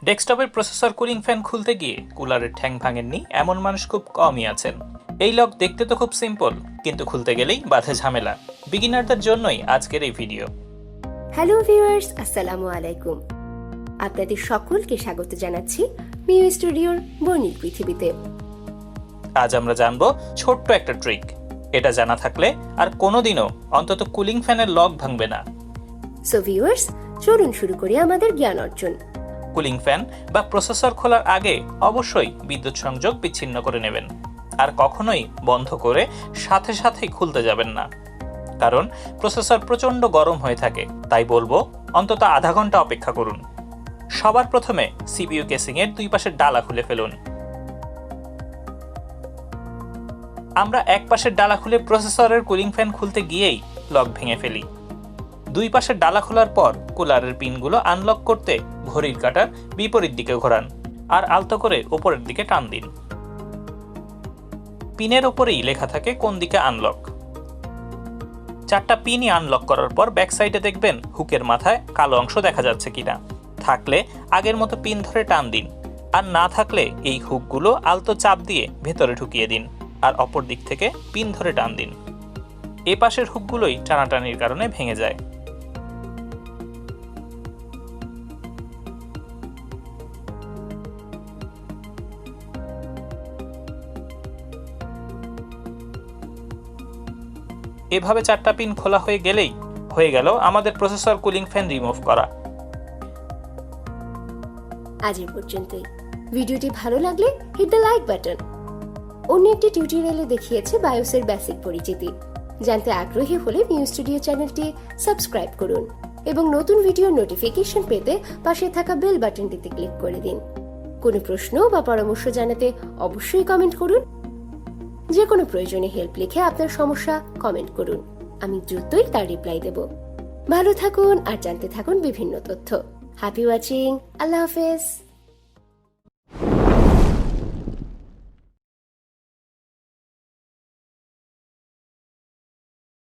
ডেস্কটপের processor cooling fan খুলতে গিয়ে কুলারের ঠ্যাং ভাঙেননি এমন মানুষ খুব কমই আছেন। এই লক দেখতে তো খুব সিম্পল, কিন্তু খুলতে গেলেই বাধে ঝামেলা। বিগিনারদের জন্যই আজকের এই ভিডিও। হ্যালো ভিউয়ার্স, আসসালামু আলাইকুম। আপনাদের সকলকে স্বাগত জানাচ্ছি মিউ স্টুডিওর বর্ণিল পৃথিবীতে। আজ আমরা জানবো ছোট্ট একটা ট্রিক। এটা জানা থাকলে আর কোনোদিনও অন্তত কুলিং ফ্যানের লক ভাঙবে না। সো ভিউয়ার্স, চলুন শুরু করি আমাদের জ্ঞান অর্জন। কুলিং ফ্যান বা প্রসেসর খোলার আগে অবশ্যই বিদ্যুৎ সংযোগ বিচ্ছিন্ন করে নেবেন, আর কখনোই বন্ধ করে সাথে সাথেই খুলতে যাবেন না, কারণ প্রসেসর প্রচণ্ড গরম হয়ে থাকে। তাই বলবো অন্তত আধা ঘন্টা অপেক্ষা করুন। সবার প্রথমে সিপিইউ কেসিং এর দুই পাশের ডালা খুলে ফেলুন। আমরা এক পাশের ডালা খুলে প্রসেসরের কুলিং ফ্যান খুলতে গিয়েই লক ভেঙে ফেলি। দুই পাশের ডালা খোলার পর কুলারের পিনগুলো আনলক করতে ঘড়ির কাঁটার বিপরীত দিকে ঘোরান আর আলতো করে উপরের দিকে টান দিন। পিনের উপরেই লেখা থাকে কোন দিকে আনলক। চারটা পিনই আনলক করার পর ব্যাক সাইডে দেখবেন হুকের মাথায় কালো অংশ দেখা যাচ্ছে কিনা। থাকলে আগের মতো পিন ধরে টান দিন, আর না থাকলে এই হুকগুলো আলতো চাপ দিয়ে ভেতরে ঢুকিয়ে দিন আর অপর দিক থেকে পিন ধরে টান দিন। এ পাশের হুকগুলোই টানাটানির কারণে ভেঙে যায়। এভাবে চারটা পিন খোলা হয়ে গেলেই হয়ে গেল আমাদের প্রসেসর কুলিং ফ্যান রিমুভ করা। আজ এই পর্যন্তই। ভিডিওটি ভালো লাগলে হিট দ্য লাইক বাটন। অন্য একটি টিউটোরিয়ালে দেখিয়েছে বায়োসের বেসিক পরিচিতি। জানতে আগ্রহী হলে মিউ স্টুডিও চ্যানেলটি সাবস্ক্রাইব করুন এবং নতুন ভিডিও নোটিফিকেশন পেতে পাশে থাকা বেল বাটনটিতে ক্লিক করে দিন। কোনো প্রশ্ন বা পরামর্শ জানাতে অবশ্যই কমেন্ট করুন। যে কোনো প্রয়োজনে হেল্প লিখে আপনার সমস্যা কমেন্ট করুন, আমি দ্রুতই তার রিপ্লাই দেব। ভালো থাকুন আর জানতে থাকুন বিভিন্ন তথ্য। Happy watching. আল্লাহ হাফেজ।